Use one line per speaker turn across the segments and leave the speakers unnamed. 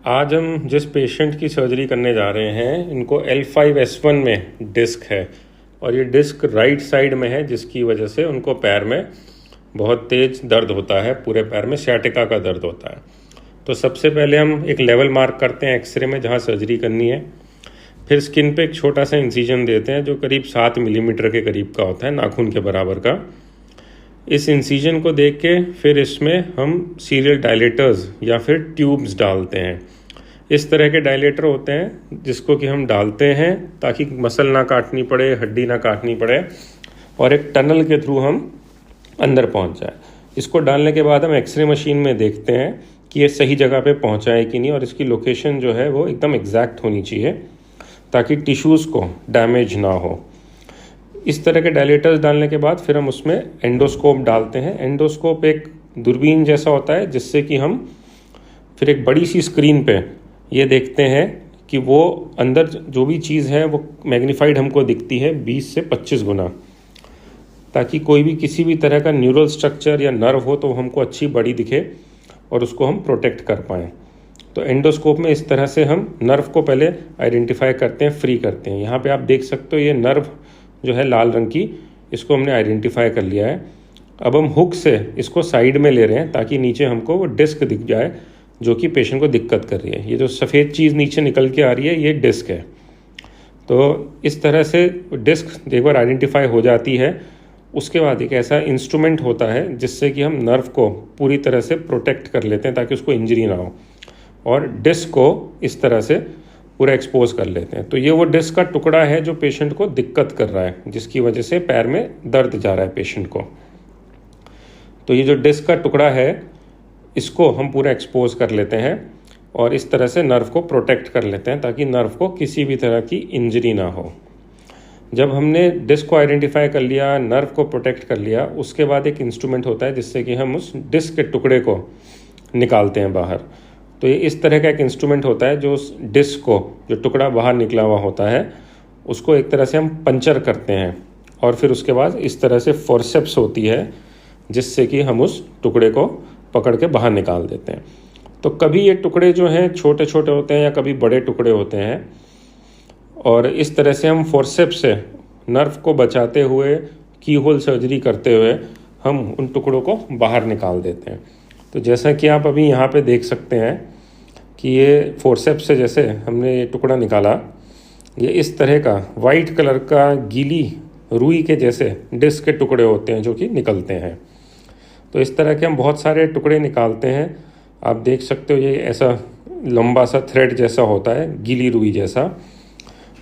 आज हम जिस पेशेंट की सर्जरी करने जा रहे हैं इनको L5-S1 में डिस्क है और ये डिस्क राइट साइड में है, जिसकी वजह से उनको पैर में बहुत तेज़ दर्द होता है। पूरे पैर में sciatica का दर्द होता है। तो सबसे पहले हम एक लेवल मार्क करते हैं एक्सरे में जहाँ सर्जरी करनी है। फिर स्किन पे एक छोटा सा इंसिजन देते हैं जो करीब 7 मिलीमीटर के करीब का होता है, नाखून के बराबर का। इस इंसिजन को देख के फिर इसमें हम सीरियल डायलेटर्स या फिर ट्यूब्स डालते हैं। इस तरह के डायलेटर होते हैं जिसको कि हम डालते हैं ताकि मसल ना काटनी पड़े, हड्डी ना काटनी पड़े और एक टनल के थ्रू हम अंदर पहुंच जाए। इसको डालने के बाद हम एक्सरे मशीन में देखते हैं कि ये सही जगह पे पहुंचा है कि नहीं, और इसकी लोकेशन जो है वो एकदम एग्जैक्ट होनी चाहिए ताकि टिश्यूज़ को डैमेज ना हो। इस तरह के डायलेटर्स डालने के बाद फिर हम उसमें एंडोस्कोप डालते हैं। एंडोस्कोप एक दूरबीन जैसा होता है जिससे कि हम फिर एक बड़ी सी स्क्रीन पे ये देखते हैं कि वो अंदर जो भी चीज़ है वो मैग्नीफाइड हमको दिखती है 20 से 25 गुना, ताकि कोई भी किसी भी तरह का न्यूरल स्ट्रक्चर या नर्व हो तो हमको अच्छी बड़ी दिखे और उसको हम प्रोटेक्ट कर पाएँ। तो एंडोस्कोप में इस तरह से हम नर्व को पहले आइडेंटिफाई करते हैं, फ्री करते हैं। यहाँ पे आप देख सकते हो ये नर्व जो है लाल रंग की, इसको हमने आइडेंटिफाई कर लिया है। अब हम हुक से इसको साइड में ले रहे हैं ताकि नीचे हमको वो डिस्क दिख जाए जो कि पेशेंट को दिक्कत कर रही है। ये जो सफ़ेद चीज़ नीचे निकल के आ रही है ये डिस्क है। तो इस तरह से डिस्क एक बार आइडेंटिफाई हो जाती है, उसके बाद एक ऐसा इंस्ट्रूमेंट होता है जिससे कि हम नर्व को पूरी तरह से प्रोटेक्ट कर लेते हैं ताकि उसको इंजरी ना हो, और डिस्क को इस तरह से पूरा एक्सपोज कर लेते हैं। तो ये वो डिस्क का टुकड़ा है जो पेशेंट को दिक्कत कर रहा है, जिसकी वजह से पैर में दर्द जा रहा है पेशेंट को। तो ये जो डिस्क का टुकड़ा है इसको हम पूरा एक्सपोज कर लेते हैं और इस तरह से नर्व को प्रोटेक्ट कर लेते हैं ताकि नर्व को किसी भी तरह की इंजरी ना हो। जब हमने डिस्क को आइडेंटिफाई कर लिया, नर्व को प्रोटेक्ट कर लिया, उसके बाद एक इंस्ट्रूमेंट होता है जिससे कि हम उस डिस्क के टुकड़े को निकालते हैं बाहर। तो ये इस तरह का एक इंस्ट्रूमेंट होता है जो उस डिस्क को, जो टुकड़ा बाहर निकला हुआ होता है, उसको एक तरह से हम पंचर करते हैं और फिर उसके बाद इस तरह से फोर्सेप्स होती है जिससे कि हम उस टुकड़े को पकड़ के बाहर निकाल देते हैं। तो कभी ये टुकड़े जो हैं छोटे छोटे होते हैं या कभी बड़े टुकड़े होते हैं, और इस तरह से हम फोर्सेप्स से नर्व को बचाते हुए, की होल सर्जरी करते हुए हम उन टुकड़ों को बाहर निकाल देते हैं। तो जैसा कि आप अभी यहाँ पे देख सकते हैं कि ये फोर्सेप्स से जैसे हमने ये टुकड़ा निकाला, ये इस तरह का वाइट कलर का गीली रुई के जैसे डिस्क के टुकड़े होते हैं जो कि निकलते हैं। तो इस तरह के हम बहुत सारे टुकड़े निकालते हैं। आप देख सकते हो ये ऐसा लंबा सा थ्रेड जैसा होता है, गीली रुई जैसा,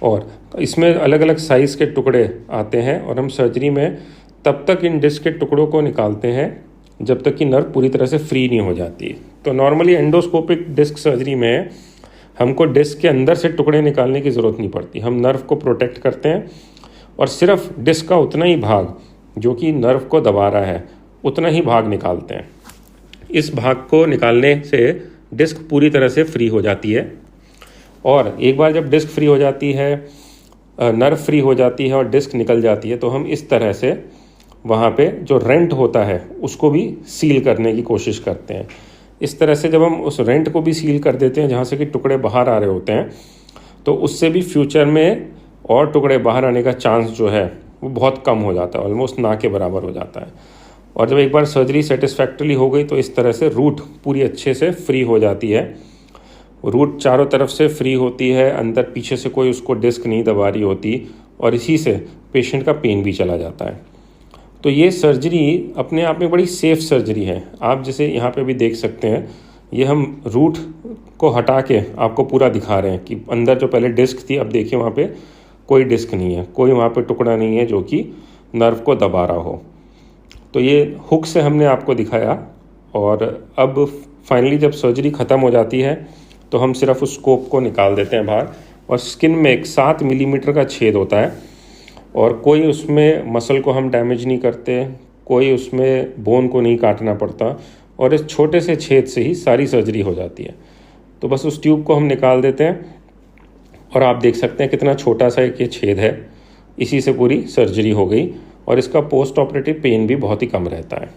और इसमें अलग अलग साइज़ के टुकड़े आते हैं और हम सर्जरी में तब तक इन डिस्क के टुकड़ों को निकालते हैं जब तक कि नर्व पूरी तरह से फ्री नहीं हो जाती। तो नॉर्मली एंडोस्कोपिक डिस्क सर्जरी में हमको डिस्क के अंदर से टुकड़े निकालने की ज़रूरत नहीं पड़ती। हम नर्व को प्रोटेक्ट करते हैं और सिर्फ डिस्क का उतना ही भाग जो कि नर्व को दबा रहा है उतना ही भाग निकालते हैं। इस भाग को निकालने से डिस्क पूरी तरह से फ्री हो जाती है, और एक बार जब डिस्क फ्री हो जाती है, नर्व फ्री हो जाती है और डिस्क निकल जाती है, तो हम इस तरह से वहाँ पे जो रेंट होता है उसको भी सील करने की कोशिश करते हैं। इस तरह से जब हम उस रेंट को भी सील कर देते हैं जहाँ से कि टुकड़े बाहर आ रहे होते हैं, तो उससे भी फ्यूचर में और टुकड़े बाहर आने का चांस जो है वो बहुत कम हो जाता है, ऑलमोस्ट ना के बराबर हो जाता है। और जब एक बार सर्जरी सेटिस्फैक्टरली हो गई तो इस तरह से रूट पूरी अच्छे से फ्री हो जाती है। रूट चारों तरफ से फ्री होती है, अंदर पीछे से कोई उसको डिस्क नहीं दबा रही होती, और इसी से पेशेंट का पेन भी चला जाता है। तो ये सर्जरी अपने आप में बड़ी सेफ़ सर्जरी है। आप जैसे यहाँ पे भी देख सकते हैं, ये हम रूट को हटा के आपको पूरा दिखा रहे हैं कि अंदर जो पहले डिस्क थी, अब देखिए वहाँ पे कोई डिस्क नहीं है, कोई वहाँ पे टुकड़ा नहीं है जो कि नर्व को दबा रहा हो। तो ये हुक से हमने आपको दिखाया, और अब फाइनली जब सर्जरी ख़त्म हो जाती है तो हम सिर्फ उस स्कोप को निकाल देते हैं बाहर, और स्किन में एक 7 मिलीमीटर का छेद होता है, और कोई उसमें मसल को हम डैमेज नहीं करते, कोई उसमें बोन को नहीं काटना पड़ता, और इस छोटे से छेद से ही सारी सर्जरी हो जाती है। तो बस उस ट्यूब को हम निकाल देते हैं, और आप देख सकते हैं कितना छोटा सा एक ये छेद है, इसी से पूरी सर्जरी हो गई, और इसका पोस्ट ऑपरेटिव पेन भी बहुत ही कम रहता है।